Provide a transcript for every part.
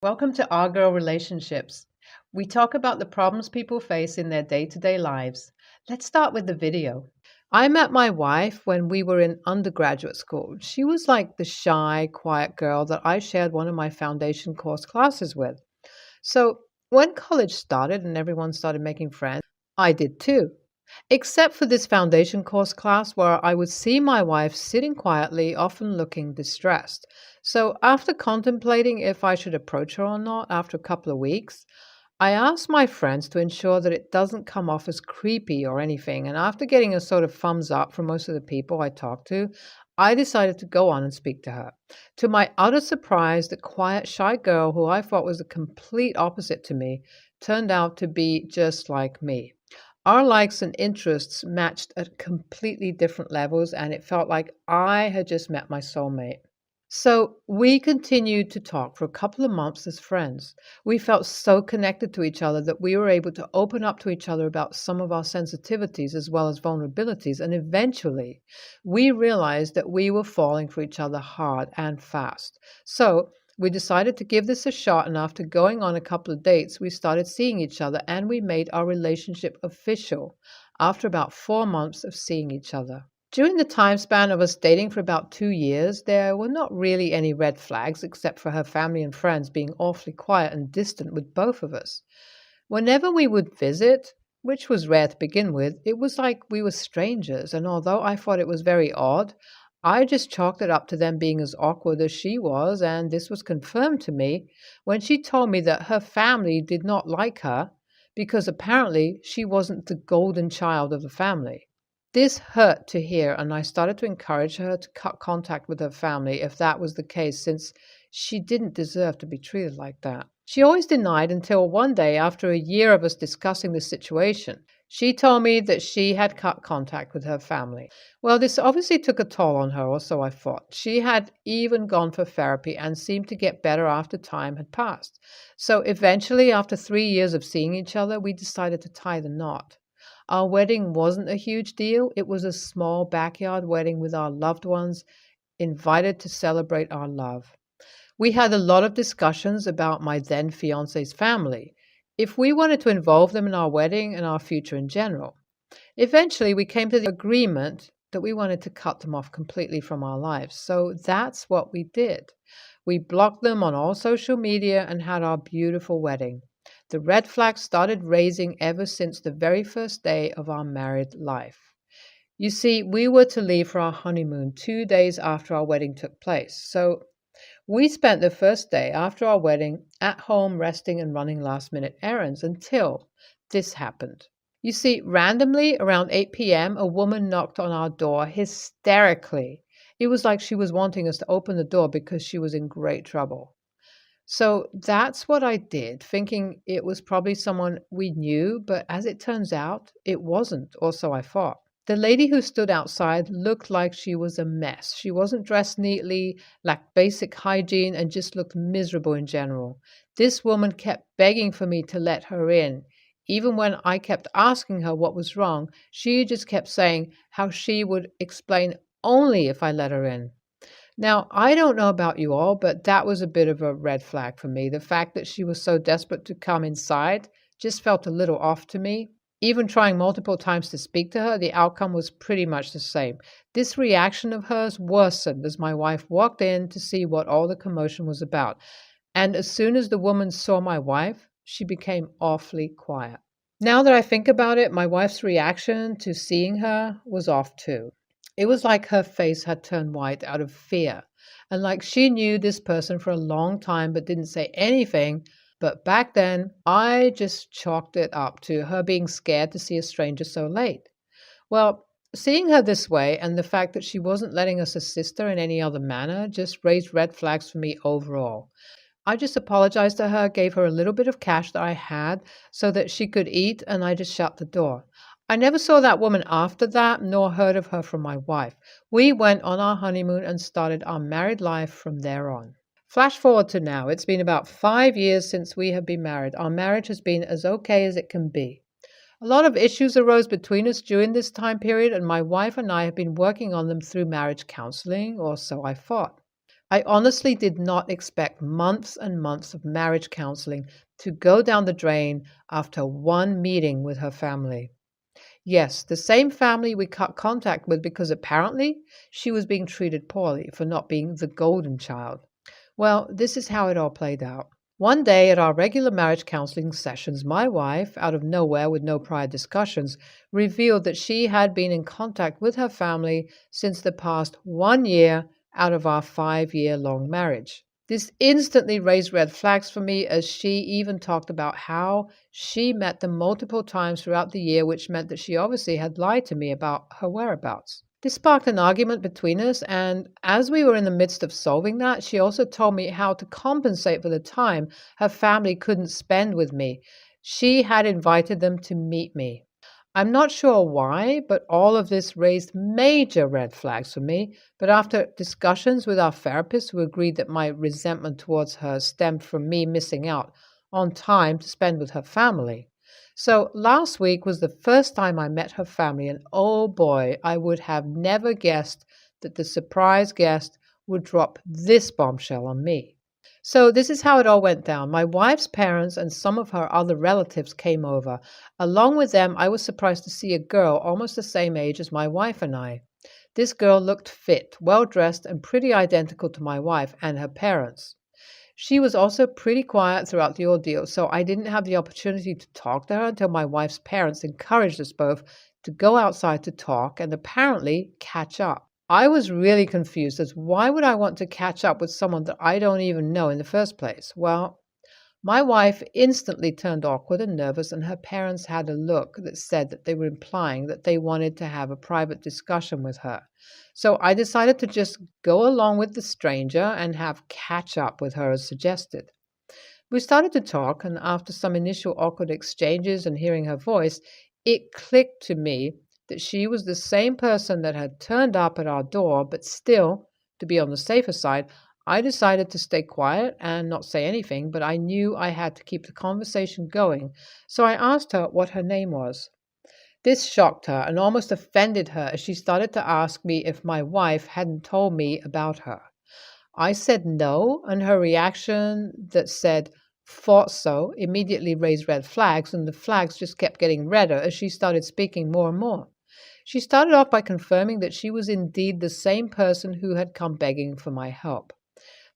Welcome to Our Girl Relationships. We talk about the problems people face in their day to day lives. Let's start with the video. I met my wife when we were in undergraduate school. She was like the shy, quiet girl that I shared one of my foundation course classes with. So when college started and everyone started making friends, I did too. Except for this foundation course class where I would see my wife sitting quietly, often looking distressed. So, after contemplating if I should approach her or not after a couple of weeks, I asked my friends to ensure that it doesn't come off as creepy or anything. And after getting a sort of thumbs up from most of the people I talked to, I decided to go on and speak to her. To my utter surprise, the quiet, shy girl who I thought was the complete opposite to me turned out to be just like me. Our likes and interests matched at completely different levels, and it felt like I had just met my soulmate. So we continued to talk for a couple of months as friends. We felt so connected to each other that we were able to open up to each other about some of our sensitivities as well as vulnerabilities. And eventually, we realized that we were falling for each other hard and fast. So we decided to give this a shot. And after going on a couple of dates, we started seeing each other and we made our relationship official after about 4 months of seeing each other. During the time span of us dating for about 2 years, there were not really any red flags except for her family and friends being awfully quiet and distant with both of us. Whenever we would visit, which was rare to begin with, it was like we were strangers, and although I thought it was very odd, I just chalked it up to them being as awkward as she was, and this was confirmed to me when she told me that her family did not like her because apparently she wasn't the golden child of the family. This hurt to hear, and I started to encourage her to cut contact with her family if that was the case, since she didn't deserve to be treated like that. She always denied until one day, after a year of us discussing the situation, she told me that she had cut contact with her family. Well, this obviously took a toll on her, or so I thought. She had even gone for therapy and seemed to get better after time had passed. So eventually, after 3 years of seeing each other, we decided to tie the knot. Our wedding wasn't a huge deal. It was a small backyard wedding with our loved ones invited to celebrate our love. We had a lot of discussions about my then fiance's family, if we wanted to involve them in our wedding and our future in general. Eventually, we came to the agreement that we wanted to cut them off completely from our lives. So that's what we did. We blocked them on all social media and had our beautiful wedding. The red flags started raising ever since the very first day of our married life. You see, we were to leave for our honeymoon 2 days after our wedding took place. So we spent the first day after our wedding at home resting and running last minute errands until this happened. You see, randomly around 8 p.m., a woman knocked on our door hysterically. It was like she was wanting us to open the door because she was in great trouble. So that's what I did, thinking it was probably someone we knew, but as it turns out, it wasn't, or so I thought. The lady who stood outside looked like she was a mess. She wasn't dressed neatly, lacked basic hygiene, and just looked miserable in general. This woman kept begging for me to let her in. Even when I kept asking her what was wrong, she just kept saying how she would explain only if I let her in. Now, I don't know about you all, but that was a bit of a red flag for me. The fact that she was so desperate to come inside just felt a little off to me. Even trying multiple times to speak to her, the outcome was pretty much the same. This reaction of hers worsened as my wife walked in to see what all the commotion was about. And as soon as the woman saw my wife, she became awfully quiet. Now that I think about it, my wife's reaction to seeing her was off too. It was like her face had turned white out of fear, and like she knew this person for a long time but didn't say anything. But back then, I just chalked it up to her being scared to see a stranger so late. Well, seeing her this way and the fact that she wasn't letting us assist her in any other manner just raised red flags for me overall. I just apologized to her, gave her a little bit of cash that I had so that she could eat, and I just shut the door. I never saw that woman after that, nor heard of her from my wife. We went on our honeymoon and started our married life from there on. Flash forward to now. It's been about 5 years since we have been married. Our marriage has been as okay as it can be. A lot of issues arose between us during this time period, and my wife and I have been working on them through marriage counseling, or so I thought. I honestly did not expect months and months of marriage counseling to go down the drain after one meeting with her family. Yes, the same family we cut contact with because apparently she was being treated poorly for not being the golden child. Well, this is how it all played out. One day at our regular marriage counseling sessions, my wife, out of nowhere with no prior discussions, revealed that she had been in contact with her family since the past 1 year out of our 5 year long marriage. This instantly raised red flags for me as she even talked about how she met them multiple times throughout the year, which meant that she obviously had lied to me about her whereabouts. This sparked an argument between us, and as we were in the midst of solving that, she also told me how to compensate for the time her family couldn't spend with me. She had invited them to meet me. I'm not sure why, but all of this raised major red flags for me. But after discussions with our therapist, who agreed that my resentment towards her stemmed from me missing out on time to spend with her family. So last week was the first time I met her family, and oh boy, I would have never guessed that the surprise guest would drop this bombshell on me. So this is how it all went down. My wife's parents and some of her other relatives came over. Along with them, I was surprised to see a girl almost the same age as my wife and I. This girl looked fit, well dressed, and pretty identical to my wife and her parents. She was also pretty quiet throughout the ordeal, so I didn't have the opportunity to talk to her until my wife's parents encouraged us both to go outside to talk and apparently catch up. I was really confused as why would I want to catch up with someone that I don't even know in the first place? Well, my wife instantly turned awkward and nervous, and her parents had a look that said that they were implying that they wanted to have a private discussion with her. So I decided to just go along with the stranger and have catch up with her as suggested. We started to talk, and after some initial awkward exchanges and hearing her voice, it clicked to me that she was the same person that had turned up at our door, but still, to be on the safer side, I decided to stay quiet and not say anything, but I knew I had to keep the conversation going, so I asked her what her name was. This shocked her and almost offended her as she started to ask me if my wife hadn't told me about her. I said no, and her reaction that said, thought so, immediately raised red flags, and the flags just kept getting redder as she started speaking more and more. She started off by confirming that she was indeed the same person who had come begging for my help.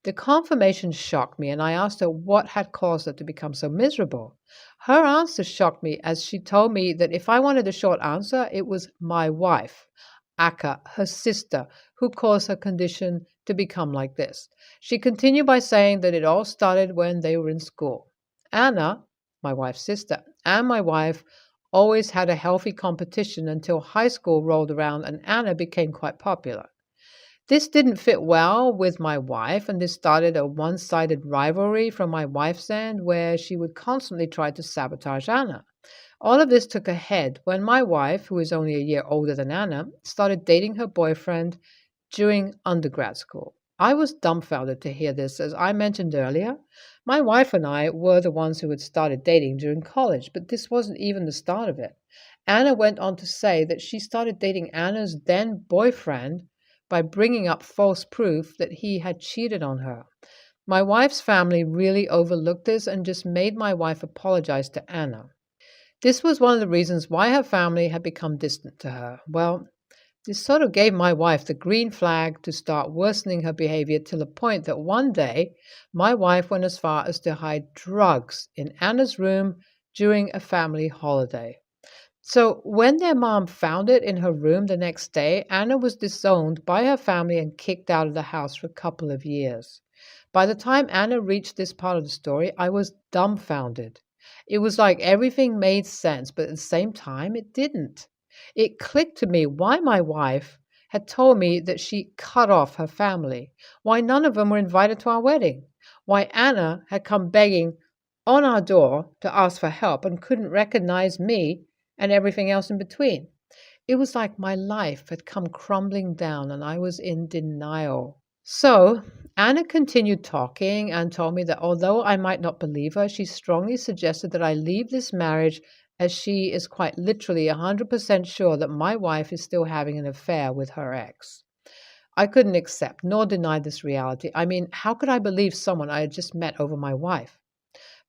The confirmation shocked me, and I asked her what had caused her to become so miserable. Her answer shocked me as she told me that if I wanted a short answer, it was my wife, Aka, her sister, who caused her condition to become like this. She continued by saying that it all started when they were in school. Anna, my wife's sister, and my wife always had a healthy competition until high school rolled around and Anna became quite popular. This didn't fit well with my wife, and this started a one-sided rivalry from my wife's end where she would constantly try to sabotage Anna. All of this took a head when my wife, who is only a year older than Anna, started dating her boyfriend during undergrad school. I was dumbfounded to hear this. As I mentioned earlier, my wife and I were the ones who had started dating during college, but this wasn't even the start of it. Anna went on to say that she started dating Anna's then boyfriend by bringing up false proof that he had cheated on her. My wife's family really overlooked this and just made my wife apologize to Anna. This was one of the reasons why her family had become distant to her. Well, this sort of gave my wife the green flag to start worsening her behavior to the point that one day my wife went as far as to hide drugs in Anna's room during a family holiday. So when their mom found it in her room the next day, Anna was disowned by her family and kicked out of the house for a couple of years. By the time Anna reached this part of the story, I was dumbfounded. It was like everything made sense, but at the same time, it didn't. It clicked to me why my wife had told me that she cut off her family, why none of them were invited to our wedding, why Anna had come begging on our door to ask for help and couldn't recognize me and everything else in between. It was like my life had come crumbling down and I was in denial. So Anna continued talking and told me that although I might not believe her, she strongly suggested that I leave this marriage as she is quite literally 100% sure that my wife is still having an affair with her ex. I couldn't accept nor deny this reality. I mean, how could I believe someone I had just met over my wife?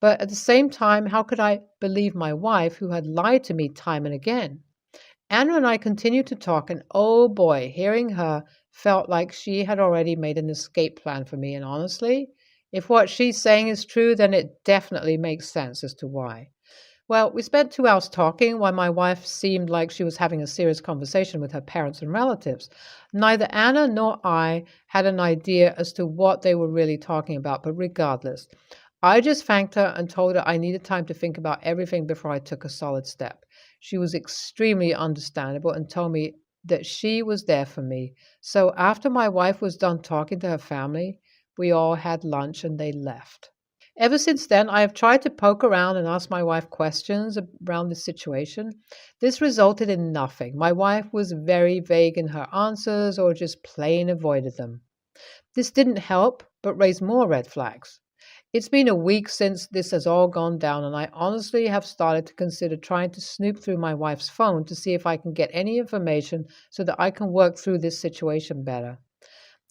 But at the same time, how could I believe my wife who had lied to me time and again? Anna and I continued to talk, and oh boy, hearing her felt like she had already made an escape plan for me. And honestly, if what she's saying is true, then it definitely makes sense as to why. Well, we spent 2 hours talking while my wife seemed like she was having a serious conversation with her parents and relatives. Neither Anna nor I had an idea as to what they were really talking about, but regardless, I just thanked her and told her I needed time to think about everything before I took a solid step. She was extremely understandable and told me that she was there for me. So after my wife was done talking to her family, we all had lunch and they left. Ever since then, I have tried to poke around and ask my wife questions around the situation. This resulted in nothing. My wife was very vague in her answers or just plain avoided them. This didn't help, but raised more red flags. It's been a week since this has all gone down, and I honestly have started to consider trying to snoop through my wife's phone to see if I can get any information so that I can work through this situation better.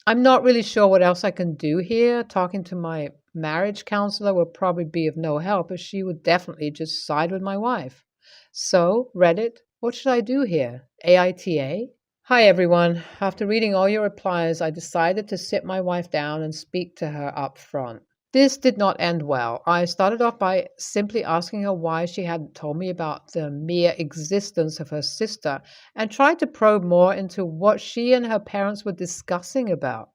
I'm not really sure what else I can do here. Talking to my marriage counselor will probably be of no help, as she would definitely just side with my wife. So, Reddit, what should I do here? AITA? Hi everyone. After reading all your replies, I decided to sit my wife down and speak to her up front. This did not end well. I started off by simply asking her why she hadn't told me about the mere existence of her sister and tried to probe more into what she and her parents were discussing about.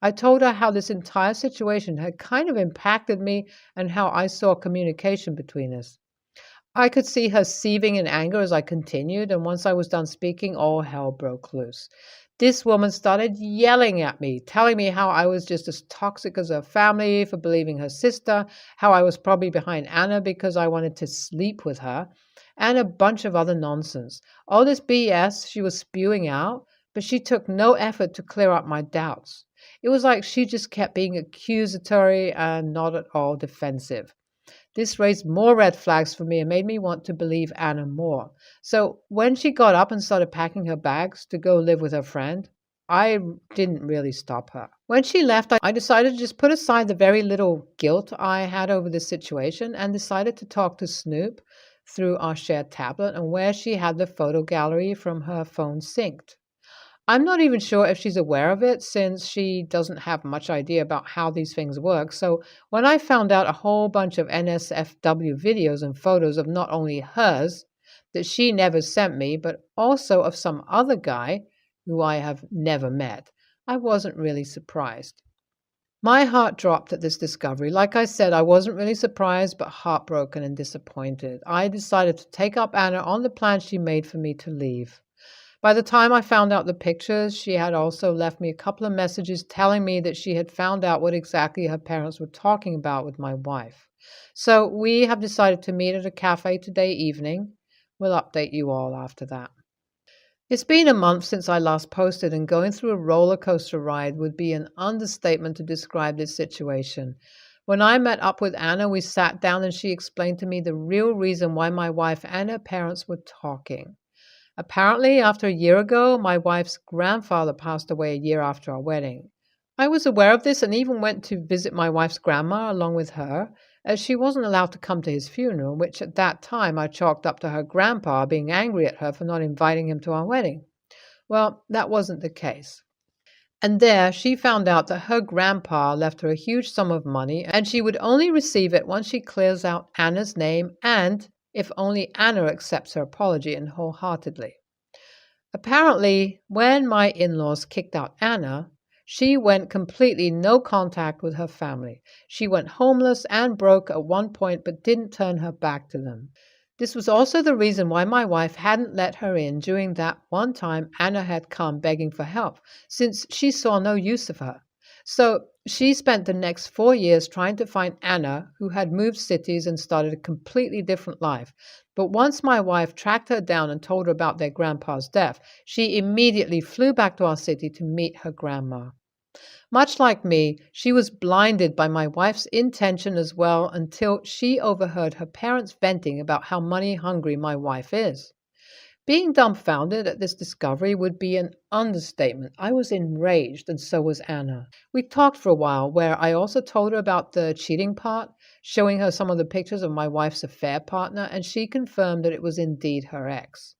I told her how this entire situation had kind of impacted me and how I saw communication between us. I could see her seething in anger as I continued, and once I was done speaking, all hell broke loose. This woman started yelling at me, telling me how I was just as toxic as her family for believing her sister, how I was probably behind Anna because I wanted to sleep with her, and a bunch of other nonsense. All this BS she was spewing out, but she took no effort to clear up my doubts. It was like she just kept being accusatory and not at all defensive. This raised more red flags for me and made me want to believe Anna more. So when she got up and started packing her bags to go live with her friend, I didn't really stop her. When she left, I decided to just put aside the very little guilt I had over this situation and decided to talk to Snoop through our shared tablet and where she had the photo gallery from her phone synced. I'm not even sure if she's aware of it since she doesn't have much idea about how these things work. So when I found out a whole bunch of NSFW videos and photos of not only hers that she never sent me, but also of some other guy who I have never met, I wasn't really surprised. My heart dropped at this discovery. Like I said, I wasn't really surprised, but heartbroken and disappointed. I decided to take up Anna on the plan she made for me to leave. By the time I found out the pictures, she had also left me a couple of messages telling me that she had found out what exactly her parents were talking about with my wife. So we have decided to meet at a cafe today evening. We'll update you all after that. It's been a month since I last posted, and going through a roller coaster ride would be an understatement to describe this situation. When I met up with Anna, we sat down and she explained to me the real reason why my wife and her parents were talking. Apparently, after a year ago, my wife's grandfather passed away a year after our wedding. I was aware of this and even went to visit my wife's grandma along with her, as she wasn't allowed to come to his funeral, which at that time I chalked up to her grandpa being angry at her for not inviting him to our wedding. Well, that wasn't the case. And there she found out that her grandpa left her a huge sum of money and she would only receive it once she clears out Anna's name and if only Anna accepts her apology and wholeheartedly. Apparently, when my in-laws kicked out Anna, she went completely no contact with her family. She went homeless and broke at one point but didn't turn her back to them. This was also the reason why my wife hadn't let her in during that one time Anna had come begging for help, since she saw no use of her. So she spent the next 4 years trying to find Anna, who had moved cities and started a completely different life. But once my wife tracked her down and told her about their grandpa's death, she immediately flew back to our city to meet her grandma. Much like me, she was blinded by my wife's intention as well until she overheard her parents venting about how money hungry my wife is. Being dumbfounded at this discovery would be an understatement. I was enraged, and so was Anna. We talked for a while, where I also told her about the cheating part, showing her some of the pictures of my wife's affair partner, and she confirmed that it was indeed her ex.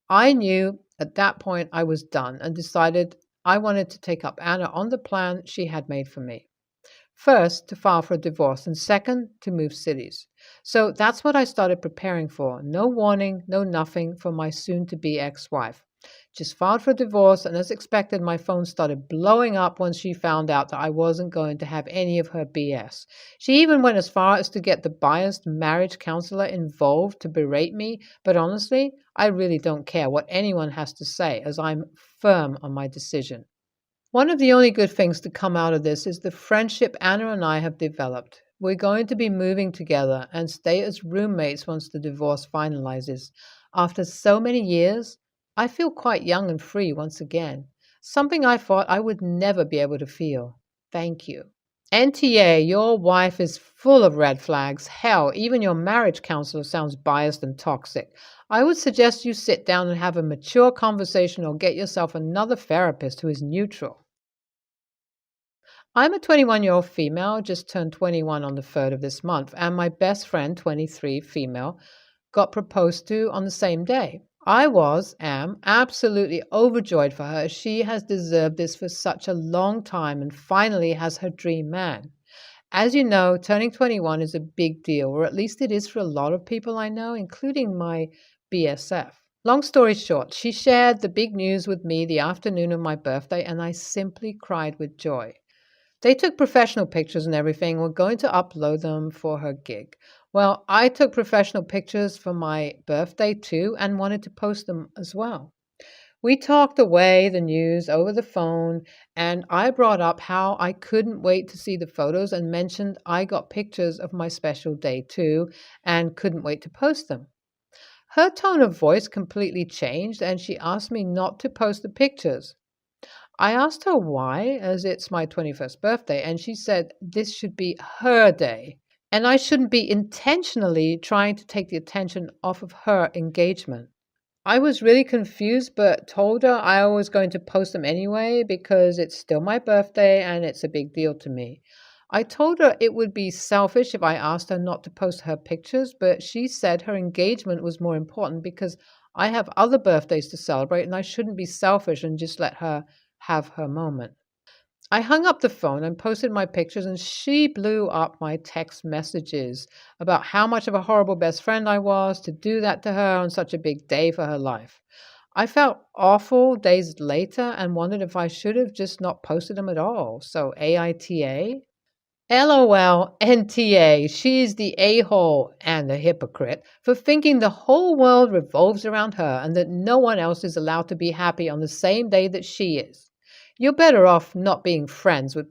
I knew at that point I was done and decided I wanted to take up Anna on the plan she had made for me. First, to file for a divorce, and second, to move cities. So that's what I started preparing for. No warning, no nothing for my soon to be ex wife. Just filed for divorce, and as expected, my phone started blowing up once she found out that I wasn't going to have any of her BS. She even went as far as to get the biased marriage counselor involved to berate me, but honestly, I really don't care what anyone has to say, as I'm firm on my decision. One of the only good things to come out of this is the friendship Anna and I have developed. We're going to be moving together and stay as roommates once the divorce finalizes. After so many years, I feel quite young and free once again, something I thought I would never be able to feel. Thank you. NTA, your wife is full of red flags. Hell, even your marriage counselor sounds biased and toxic. I would suggest you sit down and have a mature conversation or get yourself another therapist who is neutral. I'm a 21-year-old female, just turned 21 on the 3rd of this month, and my best friend, 23, female, got proposed to on the same day. I am absolutely overjoyed for her. She has deserved this for such a long time and finally has her dream man. As you know, turning 21 is a big deal, or at least it is for a lot of people I know, including my BSF. Long story short, she shared the big news with me the afternoon of my birthday, and I simply cried with joy. They took professional pictures and everything. We're going to upload them for her gig. Well, I took professional pictures for my birthday too and wanted to post them as well. We talked away the news over the phone, and I brought up how I couldn't wait to see the photos and mentioned I got pictures of my special day too and couldn't wait to post them. Her tone of voice completely changed, and she asked me not to post the pictures. I asked her why, as it's my 21st birthday, and she said this should be her day, and I shouldn't be intentionally trying to take the attention off of her engagement. I was really confused, but told her I was going to post them anyway because it's still my birthday and it's a big deal to me. I told her it would be selfish if I asked her not to post her pictures, but she said her engagement was more important because I have other birthdays to celebrate and I shouldn't be selfish and just let her have her moment. I hung up the phone and posted my pictures, and she blew up my text messages about how much of a horrible best friend I was to do that to her on such a big day for her life. I felt awful days later and wondered if I should have just not posted them at all. So AITA? LOL, NTA, she's the a-hole and the hypocrite for thinking the whole world revolves around her and that no one else is allowed to be happy on the same day that she is. You're better off not being friends with